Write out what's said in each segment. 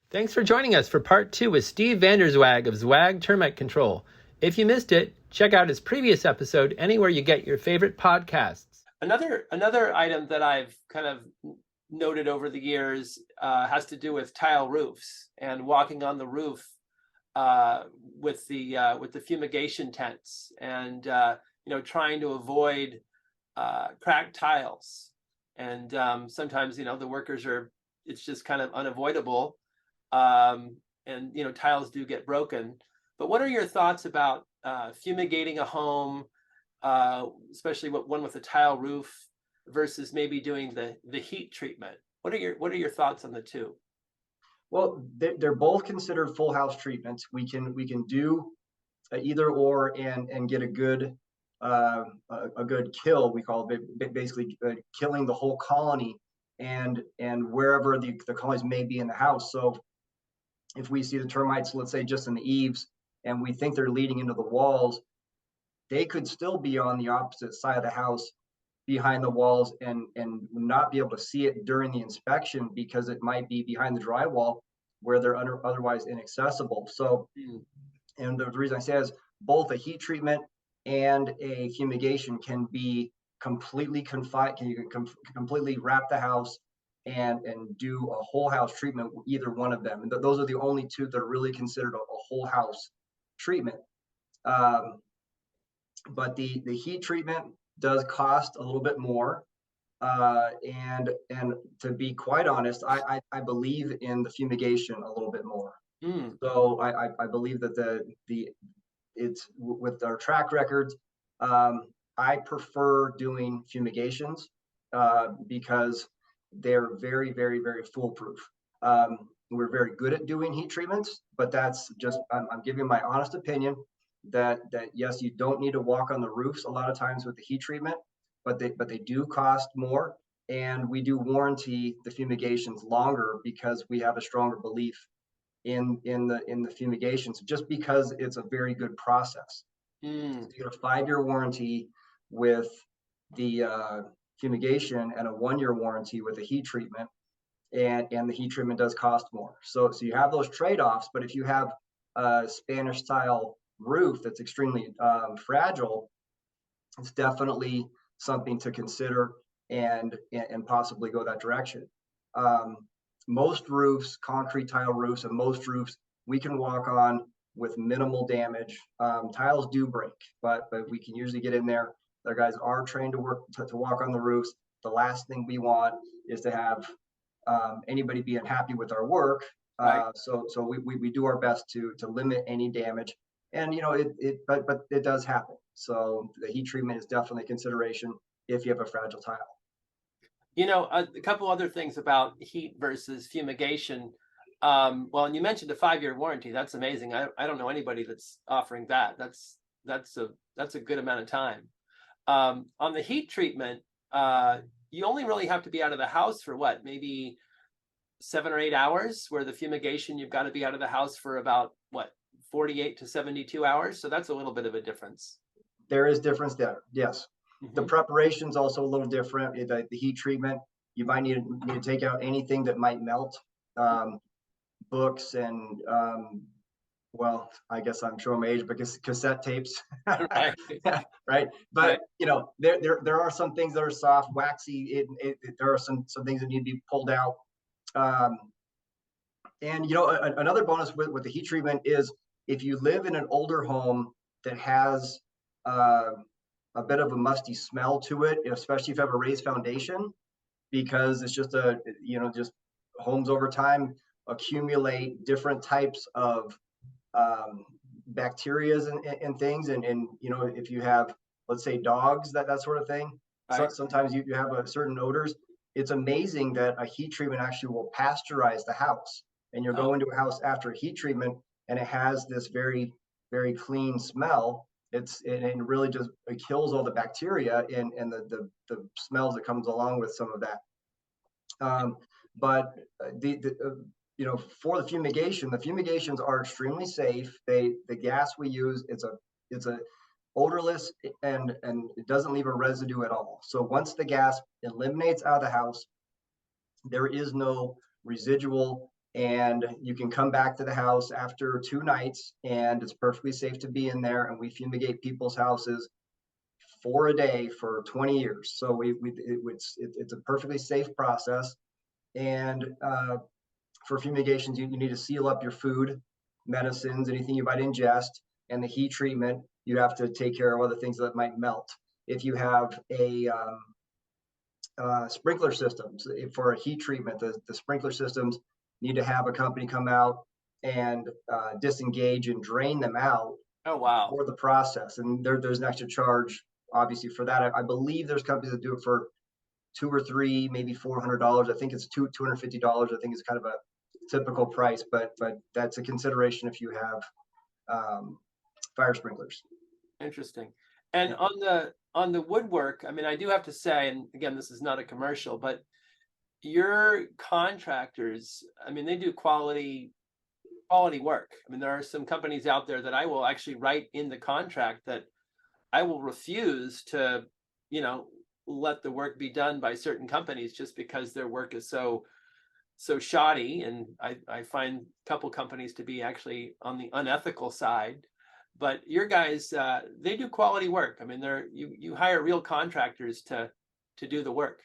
Thanks for joining us for part 2 with Steve Vanderzwaag of Zwaag Termite Control. If you missed it, check out his previous episode anywhere you get your favorite podcasts. Another item that I've kind of noted over the years has to do with tile roofs and walking on the roof with the fumigation tents and trying to avoid cracked tiles. And sometimes the workers it's just kind of unavoidable. And tiles do get broken. But what are your thoughts about fumigating a home, especially one with a tile roof, versus maybe doing the heat treatment? What are your thoughts on the two? Well, they're both considered full house treatments. We can do either or and get a good kill. We call it basically killing the whole colony and wherever the colonies may be in the house. So if we see the termites, let's say just in the eaves, and we think they're leading into the walls, they could still be on the opposite side of the house behind the walls and not be able to see it during the inspection because it might be behind the drywall where they're otherwise inaccessible. So, and the reason I say is both a heat treatment and a fumigation can be completely confined. You can completely wrap the house and do a whole house treatment with either one of them. And those are the only two that are really considered a whole house treatment. But the heat treatment does cost a little bit more. And to be quite honest, I believe in the fumigation a little bit more. So I believe that it's with our track records. I prefer doing fumigations because they're very, very, very foolproof. We're very good at doing heat treatments, but that's just I'm giving my honest opinion that yes, you don't need to walk on the roofs a lot of times with the heat treatment, but they do cost more, and we do warranty the fumigations longer because we have a stronger belief in the fumigations, just because it's a very good process. So you get a 5-year warranty with the fumigation and a 1-year warranty with the heat treatment, and the heat treatment does cost more. So you have those trade-offs, but if you have a Spanish style roof that's extremely fragile, it's definitely something to consider and possibly go that direction. Most roofs, concrete tile roofs, and most roofs we can walk on with minimal damage. Tiles do break, but we can usually get in there. Their guys are trained to walk on the roofs. The last thing we want is to have anybody be unhappy with our work. Right. So we do our best to limit any damage, and but it does happen. So the heat treatment is definitely a consideration if you have a fragile tile. A couple other things about heat versus fumigation. Well, and you mentioned a 5-year warranty. That's amazing. I don't know anybody that's offering that. That's a good amount of time. On the heat treatment, you only really have to be out of the house for what, maybe 7 or 8 hours, where the fumigation, you've got to be out of the house for about 48 to 72 hours. So that's a little bit of a difference. There is difference there. Yes. The preparation is also a little different. The heat treatment, you might need to take out anything that might melt, books and well, I guess I'm showing my age because cassette tapes, right? Right. But right. There are some things that are soft, waxy. There are some things that need to be pulled out. And another bonus with the heat treatment is if you live in an older home that has a bit of a musty smell to it, especially if you have a raised foundation, because it's just just homes over time accumulate different types of bacteria and things. And if you have, let's say, dogs, that sort of thing, right. So sometimes you have a certain odors. It's amazing that a heat treatment actually will pasteurize the house. And you'll go into a house after a heat treatment and it has this very, very clean smell. It really just kills all the bacteria and the smells that comes along with some of that. But for the fumigations are extremely safe. The gas we use, it's a odorless and it doesn't leave a residue at all. So once the gas eliminates out of the house, there is no residual and you can come back to the house after 2 nights, and it's perfectly safe to be in there. And we fumigate people's houses for a day for 20 years. So it's a perfectly safe process. And for fumigations, you need to seal up your food, medicines, anything you might ingest, and the heat treatment, you have to take care of other things that might melt. If you have a sprinkler systems for a heat treatment, the sprinkler systems need to have a company come out and disengage and drain them out. Oh, wow. For the process. And there's an extra charge, obviously, for that. I believe there's companies that do it for $200 or $300, maybe $400. I think it's $250. I think it's kind of a typical price, but that's a consideration if you have fire sprinklers. Interesting. And on the woodwork, I mean, I do have to say, and again, this is not a commercial, but your contractors, I mean, they do quality work. I mean, there are some companies out there that I will actually write in the contract that I will refuse to, let the work be done by certain companies just because their work is so shoddy. And I find a couple companies to be actually on the unethical side. But your guys, they do quality work. I mean, you hire real contractors to do the work.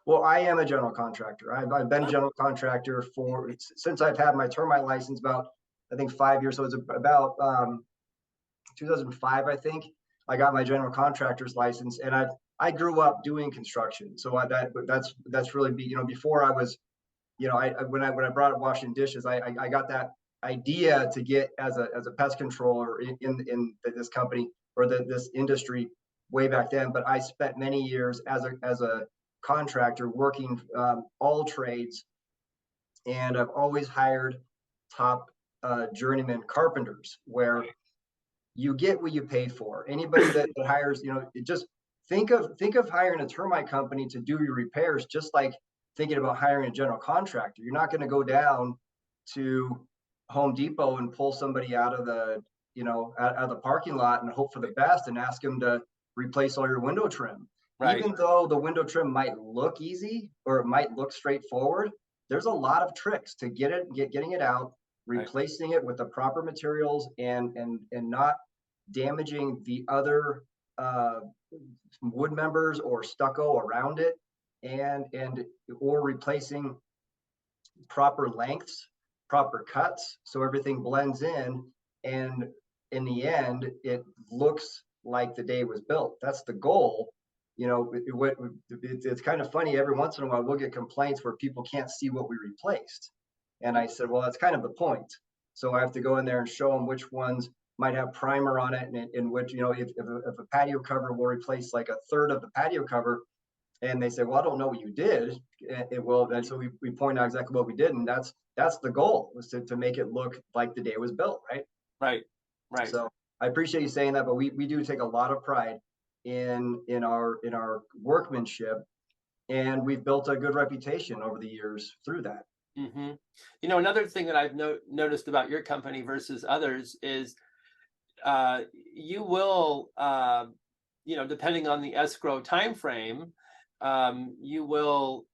Well, I am a general contractor. I've been a general contractor since I've had my termite license, about, I think, 5 years. So it's about 2005, I think. I got my general contractor's license, and I grew up doing construction. So that's really before I was, when I brought up washing dishes, I got that idea to get as a pest controller in this company or this industry way back then. But I spent many years as a contractor working all trades, and I've always hired top journeyman carpenters, where you get what you pay for. Anybody that hires, just think of hiring a termite company to do your repairs, just like thinking about hiring a general contractor. You're not going to go down to Home Depot and pull somebody out of the out of the parking lot and hope for the best and ask them to replace all your window trim. Right. Even though the window trim might look easy or it might look straightforward, there's a lot of tricks to getting it out, replacing it with the proper materials, and not damaging the other wood members or stucco around it, or replacing proper lengths, proper cuts, so everything blends in, and in the end it looks like the day was built. That's the goal. It's kind of funny, every once in a while we'll get complaints where people can't see what we replaced, and I said, well, that's kind of the point. So I have to go in there and show them which ones might have primer on it, and in which, if a patio cover will replace like a third of the patio cover, and they say, well, I don't know what you did. And so we point out exactly what we did, and that's the goal, was to make it look like the day was built, right? Right. So I appreciate you saying that, but we do take a lot of pride in our workmanship, and we've built a good reputation over the years through that. Mm-hmm. Another thing that I've noticed about your company versus others is you will, depending on the escrow time frame, you will,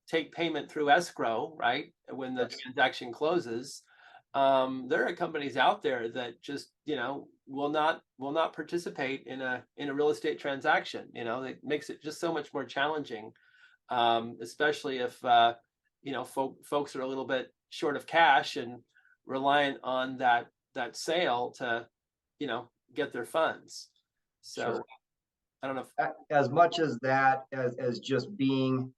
take payment through escrow, right? When the transaction closes. There are companies out there that just, will not participate in a real estate transaction. It makes it just so much more challenging, especially if, folks are a little bit short of cash and reliant on that sale to, get their funds. So sure. I don't know if, as much as that, as just doing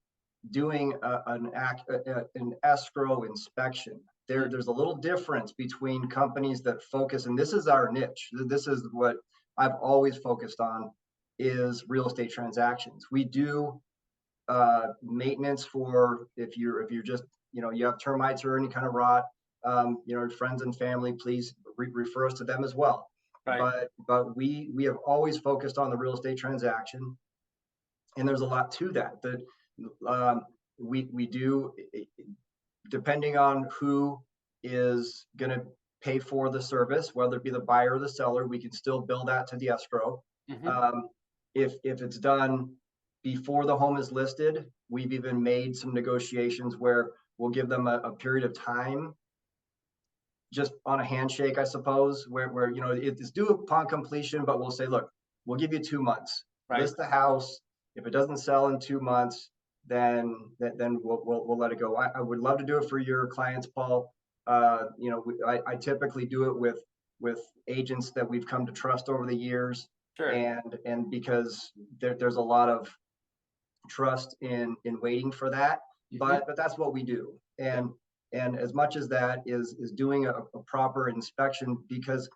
an escrow inspection. There's a little difference between companies that focus, and this is our niche. This is what I've always focused on, is real estate transactions. We do maintenance for if you're just, you have termites or any kind of rot, friends and family, please refer us to them as well. Right. But we have always focused on the real estate transaction, and there's a lot to that we do, depending on who is going to pay for the service, whether it be the buyer or the seller. We can still bill that to the escrow. Mm-hmm. If it's done before the home is listed, we've even made some negotiations where we'll give them a period of time, just on a handshake, I suppose, where you know it's due upon completion, but we'll say, look, we'll give you 2 months. Right. List the house. If it doesn't sell in 2 months, then we'll let it go. I would love to do it for your clients, Paul. You know, I typically do it with agents that we've come to trust over the years, Sure. and because there's a lot of trust in waiting for that, but that's what we do. And as much as that is doing a proper inspection, because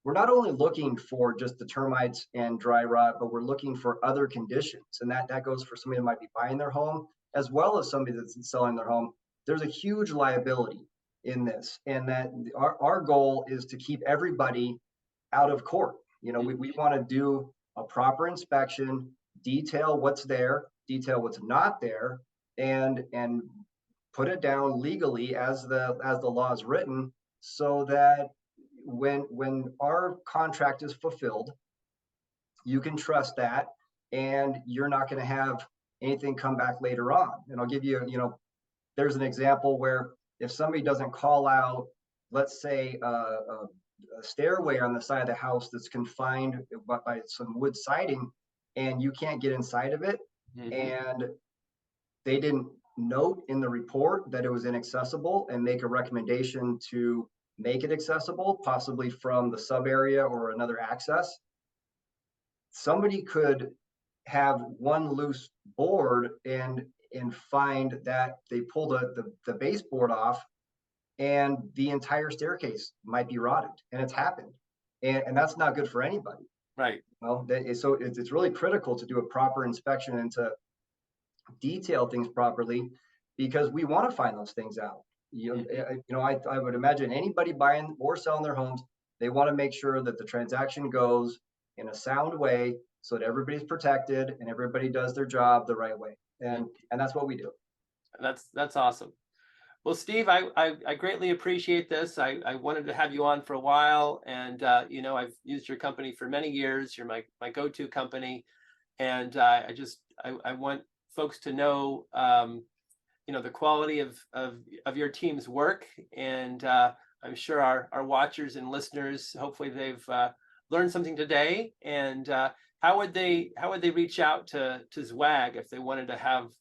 we're not only looking for just the termites and dry rot, but we're looking for other conditions. And that goes for somebody that might be buying their home, as well as somebody that's selling their home. There's a huge liability in this. And that our goal is to keep everybody out of court. You know, we want to do a proper inspection, detail what's there, detail what's not there, and put it down legally as the law is written, so that when our contract is fulfilled, you can trust that, and you're not going to have anything come back later on. And I'll give you, you know, there's an example where if somebody doesn't call out, let's say a stairway on the side of the house that's confined by some wood siding, and you can't get inside of it, and they didn't note in the report that it was inaccessible and make a recommendation to make it accessible, possibly from the sub area or another access, somebody could have one loose board and find that they pull the baseboard off, and the entire staircase might be rotted, and it's happened, and that's not good for anybody. Right. Well, so it's really critical to do a proper inspection and to detail things properly, because we want to find those things out. You know, I would imagine anybody buying or selling their homes, they want to make sure that the transaction goes in a sound way, so that everybody's protected and everybody does their job the right way. And that's what we do. That's awesome. Well, Steve, I greatly appreciate this. I wanted to have you on for a while, and you know, I've used your company for many years. You're my go-to company, and I want folks to know, you know, the quality of your team's work, and I'm sure our watchers and listeners, hopefully they've learned something today. And how would they reach out to Zwaag if they wanted to have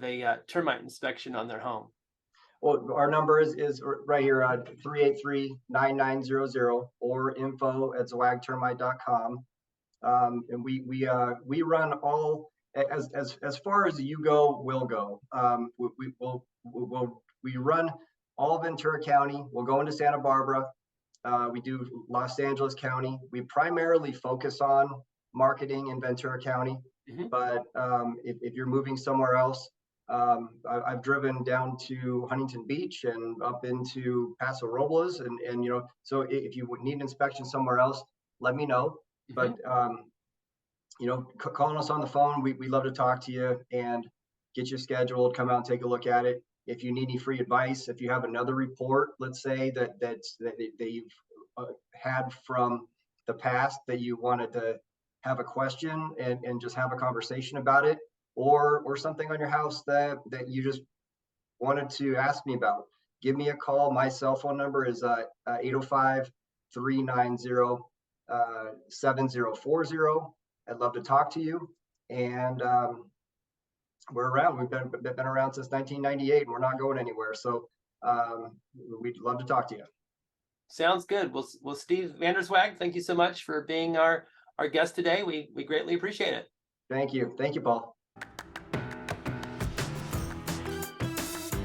a termite inspection on their home? Well, our number is right here at 383-9900 or info@zwagtermite.com. And we run all, as far as you go, we'll go. We run all of Ventura County. We'll go into Santa Barbara. We do Los Angeles County. We primarily focus on marketing in Ventura County, but if you're moving somewhere else, I've driven down to Huntington Beach and up into Paso Robles, and you know, so if you would need an inspection somewhere else, let me know. But you know, calling us on the phone, we love to talk to you and get you scheduled, come out and take a look at it. If you need any free advice, if you have another report, let's say that you've had from the past that you wanted to have a question and just have a conversation about it, or something on your house that you just wanted to ask me about, give me a call. My cell phone number is 805-390-7040. I'd love to talk to you. And we're around. We've been around since 1998, and we're not going anywhere. So we'd love to talk to you. Sounds good. Well, Steve Vanderzwaag, thank you so much for being our guest today. We greatly appreciate it. Thank you, Paul.